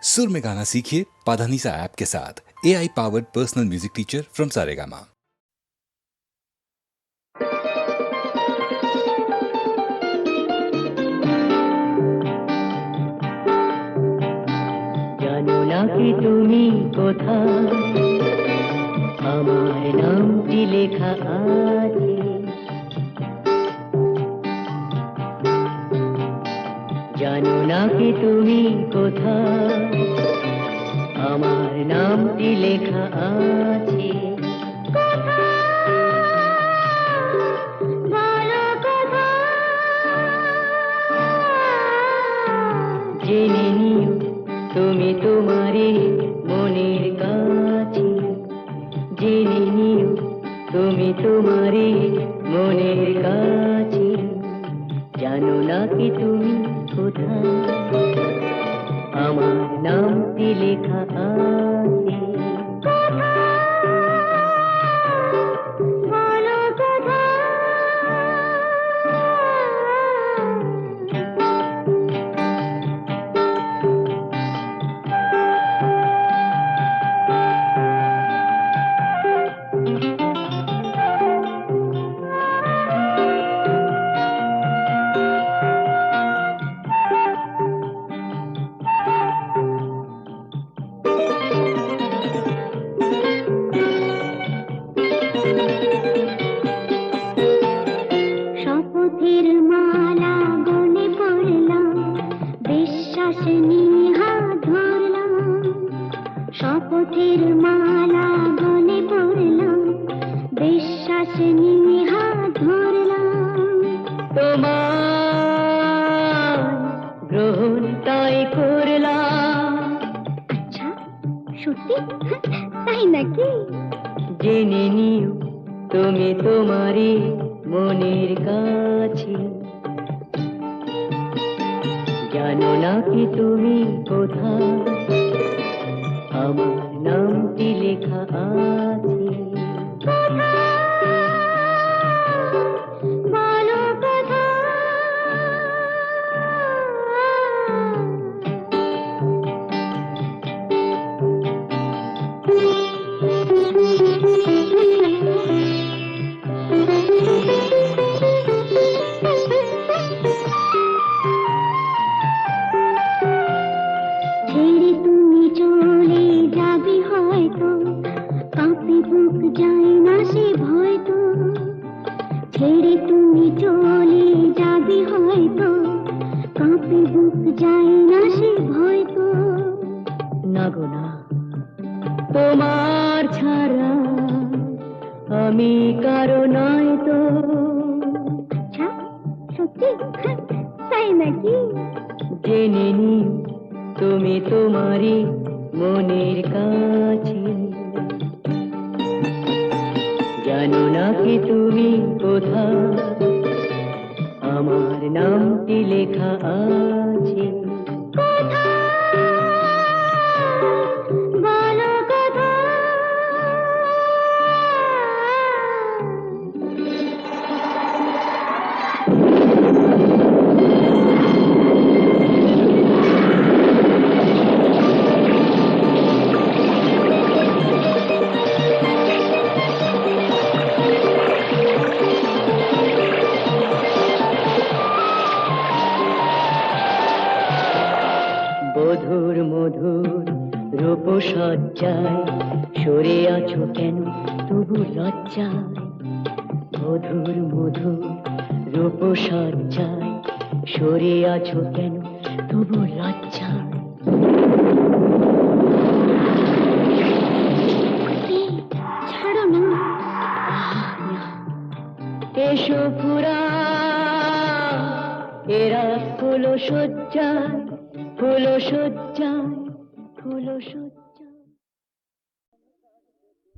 सुर में गाना सीखिए पाधानीसा ऐप के साथ। AI powered personal music teacher from Saregama. জানো না কি তুমি কোথায়, আমার নামটি লেখা আছে। জানো না কি তুমি কোথায়, আমার নামটি লেখা আছে। জেনে নিও তুমি তোমারই মনের কাছে, জেনে নিও তুমি তোমারই মনের কাছে। জানো না কি তুমি কোথায়, আমার নামটি লেখা আছে। শপথের মালা গলে পড়লাম, বিশ্বাস নিয়ে হাত ধরলাম। শপথের মালা গলে পড়লাম, বিশ্বাস নিয়ে হাত ধরলাম। তোমার গ্রহণ তাই করলাম। আচ্ছা, সত্যি? তাই নাকি? জেনে নিও তুমি তোমারই মনের কাছে। জানো না কি তুমি কোথায়, আমার নামটি লেখা আছে। বলো কোথায়? ছেড়ে তুমি চলে যাবে হয়তো, কাঁপে বুক যায় না সে ভয় তো। ছেড়ে তুমি চলে যাবে হয়তো, কাঁপে বুক যায় না সে ভয় তো। না গো না, তোমার ছাড়া আমি কারো নয় তো। আচ্ছা, সত্যি? তাই নাকি? জেনে নিও তুমি তোমারই মনের কাছে। জানো না কি তুমি কোথায়, আমার নামটি লেখা আছে। বলো কোথায়? বধুর মধুর রূপসজ্জায় সরে আছো কেন তবু লজ্জায়। বধুর মধুর রূপসজ্জায় সরে আছো কেন তবু লজ্জায়। ছাড়ো না। এসো ফুরা এরা ফুলো সজ্জায়, ফুলো সজ্জায়, ফুলো সজ্জায়।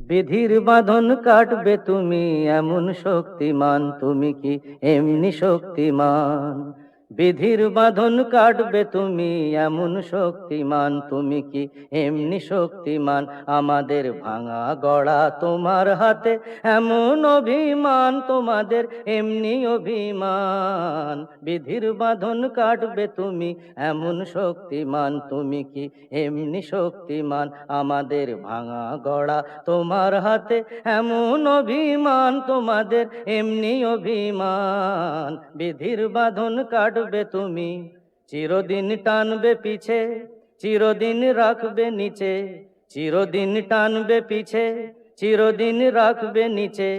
বিধির বাঁধন কাটবে তুমি এমন শক্তিমান, তুমি কি এমনি শক্তিমান? বিধির বাঁধন কাটবে তুমি, এমন শক্তিমান তুমি কি এমনি শক্তিমান? আমাদের ভাঙা গড়া তোমার হাতে, এমন অভিমান তোমাদের এমনি অভিমান। বিধির বাঁধন কাটবে তুমি, এমন শক্তিমান তুমি কি এমনি শক্তিমান? আমাদের ভাঙা গড়া তোমার হাতে, এমন অভিমান তোমাদের এমনি অভিমান। বিধির বাঁধন কাটবে তুমি, চিরদিন টানবে পিছে, চিরদিন রাখবে নিচে, চিরদিন টানবে পিছে, চিরদিন রাখবে নিচে।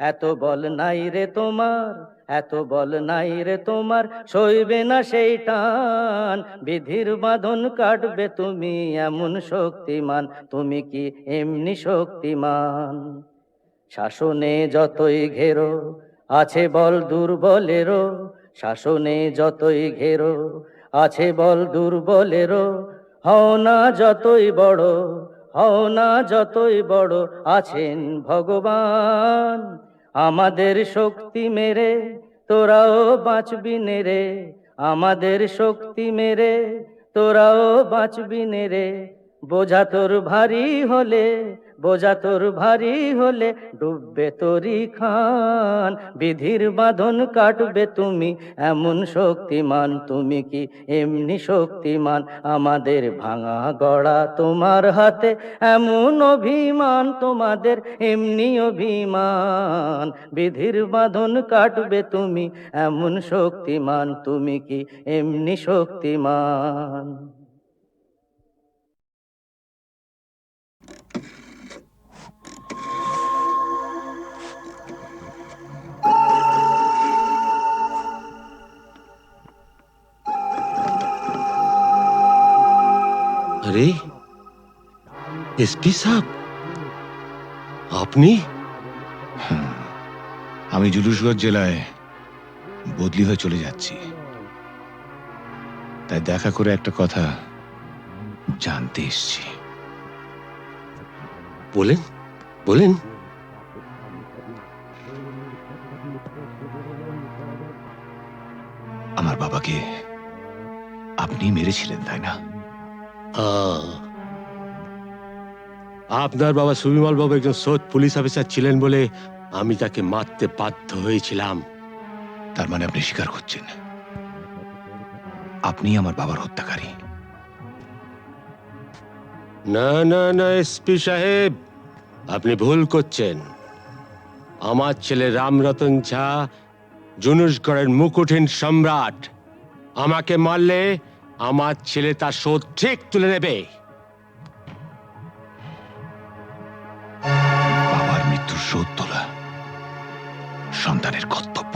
এত বল নাই রে তোমার, এত বল নাই রে তোমার, সইবে না সেই টান। বিধির বাঁধন কাটবে তুমি, এমন শক্তিমান তুমি কি এমনি শক্তিমান? শাসনে যতই ঘেরো আছে বল দুর্বলেরও, শাসনে যতই ঘেরো আছে বল দুর্বলেরও। হও না যতই বড়, হও না যতই বড়, আছেন ভগবান। আমাদের শক্তি মেরে তোরাও বাঁচবি নে রে, আমাদের শক্তি মেরে তোরাও বাঁচবি নে রে। বোঝা তোর ভারী হলে, বোঝা তোর ভারী হলে, ডুববে তোরি খান। বিধির বাঁধন কাটবে তুমি, এমন শক্তিমান তুমি কি এমনি শক্তিমান? আমাদের ভাঙা গড়া তোমার হাতে, এমন অভিমান তোমাদের এমনি অভিমান। বিধির বাঁধন কাটবে তুমি, এমন শক্তিমান তুমি কি এমনি শক্তিমান? अरे एसपी साहब, আপনি? আমি জুলুসগঞ্জ জেলায় বদলি হয়ে চলে যাচ্ছি, তাই দেখা করে একটা কথা জানতে এসেছি। বলেন বলেন। আমার বাবাকে আপনি মেরেছিলেন তাই না? আপনার বাবা সুবিমল বাবু একজন সৎ পুলিশ অফিসার ছিলেন বলে আমি তাকে মারতে বাধ্য হয়েছিলাম। তার মানে আপনি স্বীকার করছেন আপনি আমার বাবার হত্যাকারী? না না না এসপি সাহেব, আপনি ভুল করছেন। আমার ছেলে রামরতন ঝা জুনুসগড়ের মুকুটহীন সম্রাট। আমাকে মারলে আমার ছেলে তার শোধ ঠিক তুলে নেবে। বাবার মৃত্যুর শোধ তোলা সন্তানের কর্তব্য।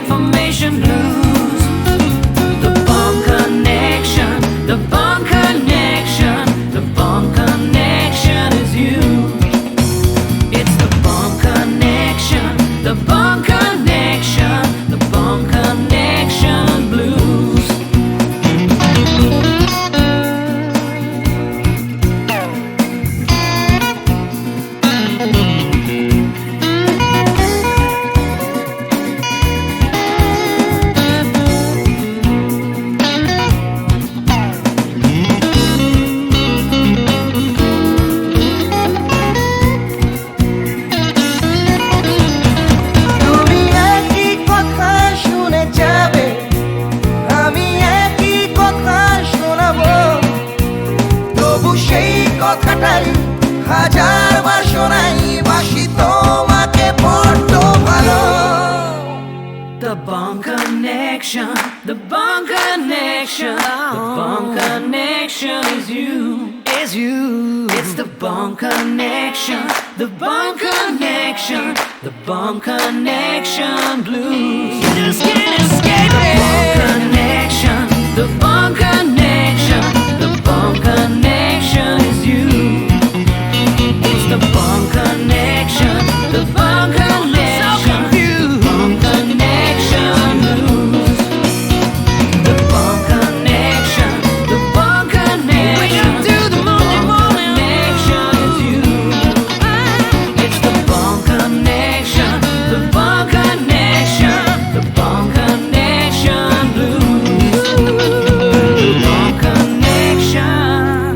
information blues. The bomb connection, the bomb connection, the bomb connection is you. It's the bomb connection, the bomb connection, the bomb connection blues. তুমি একই কথা শুনে যাবে, আমি একই কথা শোনাবো, তবু সেই কথাটাই হাজারবার শোনাই, বাসি তোমাকে বড্ড ভালো। The bomb connection, the bomb connection, the bomb connection is you, is you. It's the bomb connection, the bomb connection, the bomb connection blues. You just can't escape it. The bomb connection, the bomb connection, the bomb connection is you. It's the bomb connection, the bomb connection, the bomb connection blues. The bomb connection, the bomb connection. Wake up to the morning connection is you. It's the bomb connection, the bomb connection, the bomb connection blues. The bomb connection.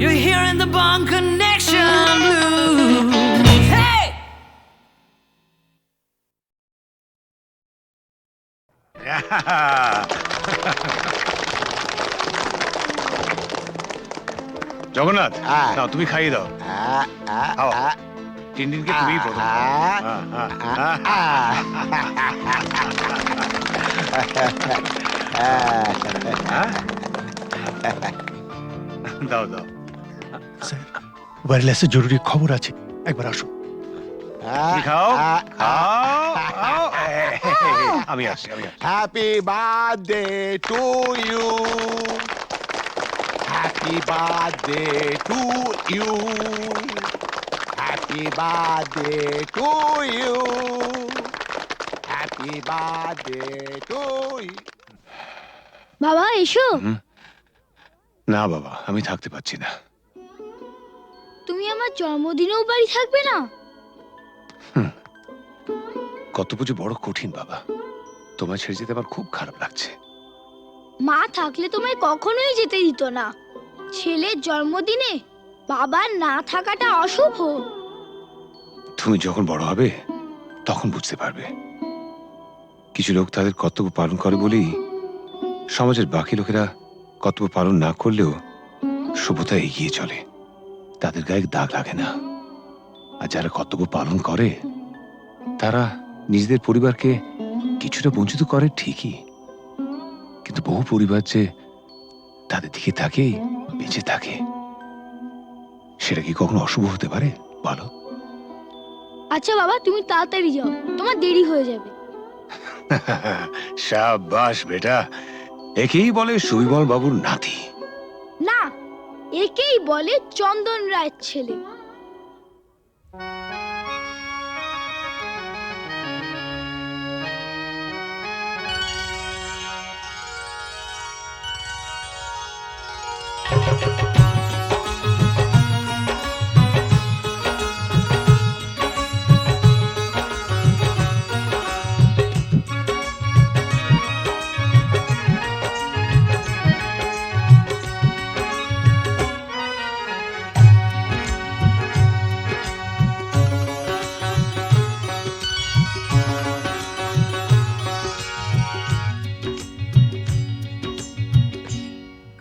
You're hearing the bomb connection blues. Hey! Jagannath নাও তুমি খাইয়ে দাও। খাও। টিনটিনকে তুমি প্রথম দাও দাও। ওয়্যারলেসে জরুরি খবর আছে, একবার আসো। তুমি খাও খাও। আমি আসছি আমি আসছি। Happy birthday to you, happy birthday to you, happy birthday to you, happy birthday to you. বাবা এসো। না বাবা, আমি থাকতে পারছি না। তুমি আমার জন্মদিনেও বাড়ি থাকবে না? কত পুজো বড় কঠিন বাবা, তোমার ছেড়ে যেতে আমার খুব খারাপ লাগছে। মা থাকলে তোমায় কখনোই যেতে দিত না। ছেলের জন্মদিনে বাবার না থাকাটা অশুভ। তুমি যখন বড় হবে তখন বুঝতে পারবে। কিছু লোক তাদের কর্তব্য পালন করে বলেই সমাজের বাকি লোকেরা কর্তব্য পালন না করলেও সভ্যতা এগিয়ে চলে, তাদের গায়ে দাগ লাগে না। আর যারা কর্তব্য পালন করে তারা নিজেদের পরিবারকে কিছুটা বঞ্চিত করে ঠিকই, কিন্তু বহু পরিবার যে তাদের দিকে তাকেই বেঁচে থাকে, সেটা কি কখনো অশুভ হতে পারে বলো? আচ্ছা বাবা, তুমি তাড়াতাড়ি যাও, তোমার দেরি হয়ে যাবে। শাবাশ বেটা, একেই বলে সুবিমল বাবুর নাতি। না, একেই বলে চন্দন রায়ের ছেলে।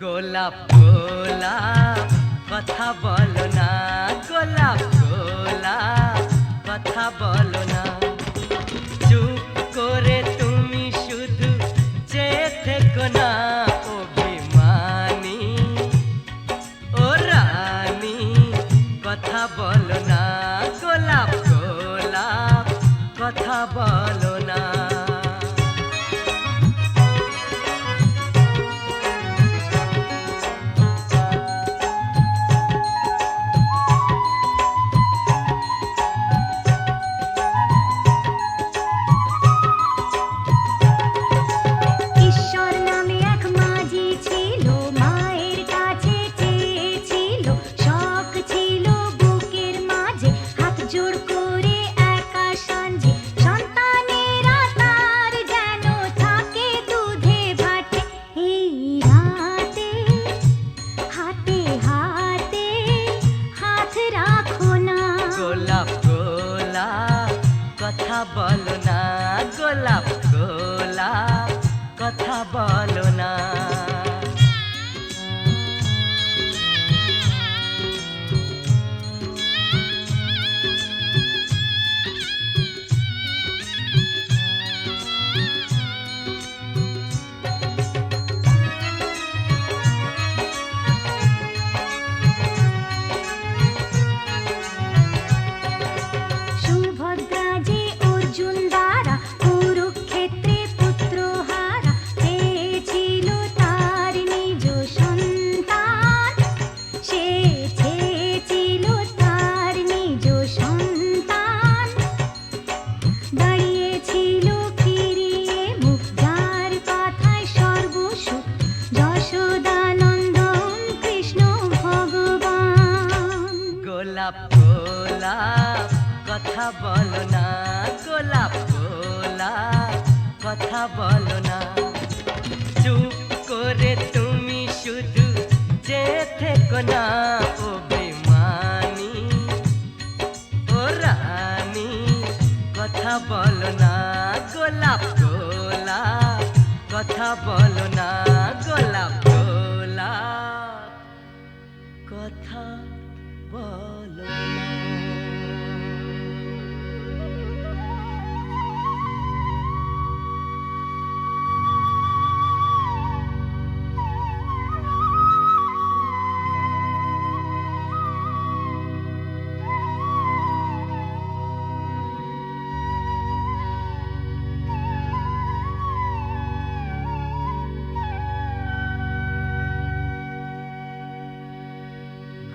গোলাপ গোলাপ কথা বলো না, গোলাপ গোলাপ কথা বলো না, চুপ করে তুমি শুধু চেয়ে থেকো না, অভিমানী ও রানী কথা বলো না, গোলাপ গোলাপ কথা বলো না। বলো না গোলাপ গোলাপ কথা বলো না সুভদ্রা যে অর্জুন দ্বারা কুরুক্ষেত্রে পুত্রহারা চেয়েছিল তার নিজ সন্তান, সে চেয়েছিল তার নিজ সন্তান। দাঁড়িয়েছিল ফিরিয়ে মুখ যার কথায় সর্বসুখ, যশোদানন্দন কৃষ্ণ ভগবান। গোলাপ গোলাপ কথা বলো না গোলাপ গোলাপ কথা বলো না চুপ করে তুমি শুধু যে থেকো না ও বেমানি ও রানী কথা বলো না গোলাপ গোলাপ কথা বলো না গোলাপ গোলাপ কথা বলো না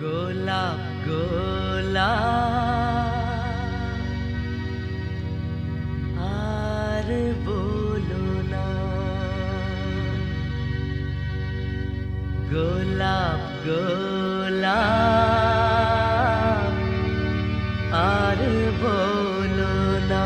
গোলাপ গোলাপ আর বলো না গোলাপ গোলাপ আর বলো না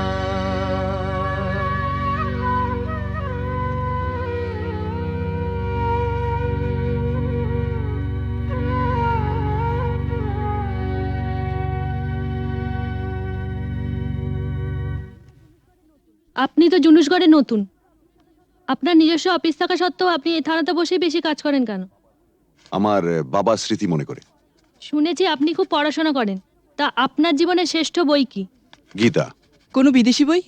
আপনি তো জুনুসগড়ে নতুন, আপনার নিজস্ব অফিস থাকা সত্ত্বেও আপনি এই থানাতে বসেই বেশি কাজ করেন কেন? আমার বাবার স্মৃতি মনে করে। শুনেছি আপনি খুব পড়াশোনা করেন, তা আপনার জীবনের শ্রেষ্ঠ বই কি? গীতা। কোনো বিদেশি বই?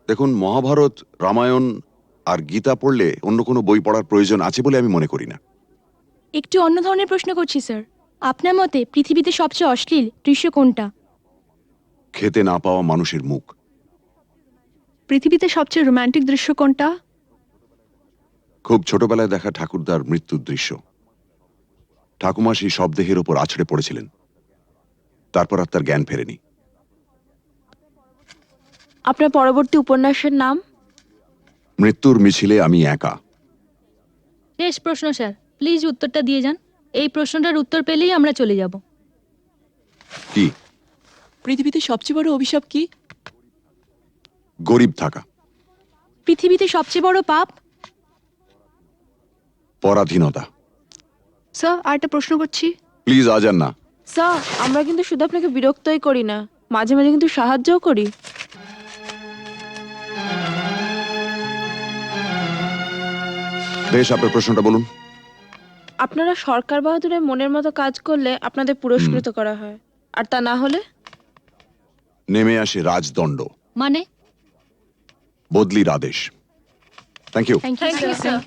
দেখুন, মহাভারত, রামায়ণ আর গীতা পড়লে অন্য কোনো বই পড়ার প্রয়োজন আছে বলে আমি মনে করি না। একটু অন্য ধরনের প্রশ্ন করছি স্যার। আপনার মতে পৃথিবীতে সবচেয়ে অশ্লীল দৃশ্য কোনটা? খেতে না পাওয়া মানুষের মুখ। পৃথিবীতে সবচেয়ে রোমান্টিক দৃশ্য কোনটা? খুব ছোটবেলায় দেখা ঠাকুরদার মৃত্যুর দৃশ্য। ঠাকুমা সেই শবদেহের ওপর আছড়ে পড়েছিলেন, তারপর আর তার জ্ঞান ফেরেনি। আপনার পরবর্তী উপন্যাসের নাম? মৃত্যুর মিছিলে আমি একা। শেষ প্রশ্ন স্যার, প্লিজ উত্তরটা দিয়ে যান। এই প্রশ্নটার উত্তর পেলেই আমরা চলে যাব। কি? পৃথিবীতে সবচেয়ে বড় অভিশাপ কি? গরিব থাকা। পৃথিবীতে সবচেয়ে বড় পাপ? পরাধীনতা। স্যার আরেকটা প্রশ্ন করছি। প্লিজ আজ আর না। স্যার আমরা কিন্তু শুধু আপনাকে বিরক্তই করি না, মাঝে মাঝে কিন্তু সাহায্যও করি। বেশ, আপনার প্রশ্নটা বলুন। আপনারা সরকার বাহাদুরের মনের মতো কাজ করলে আপনাদের পুরস্কৃত করা হয়, আর তা না হলে নেমে আসে রাজদণ্ড, মানে বদলির আদেশ। Thank you. Thank you sir.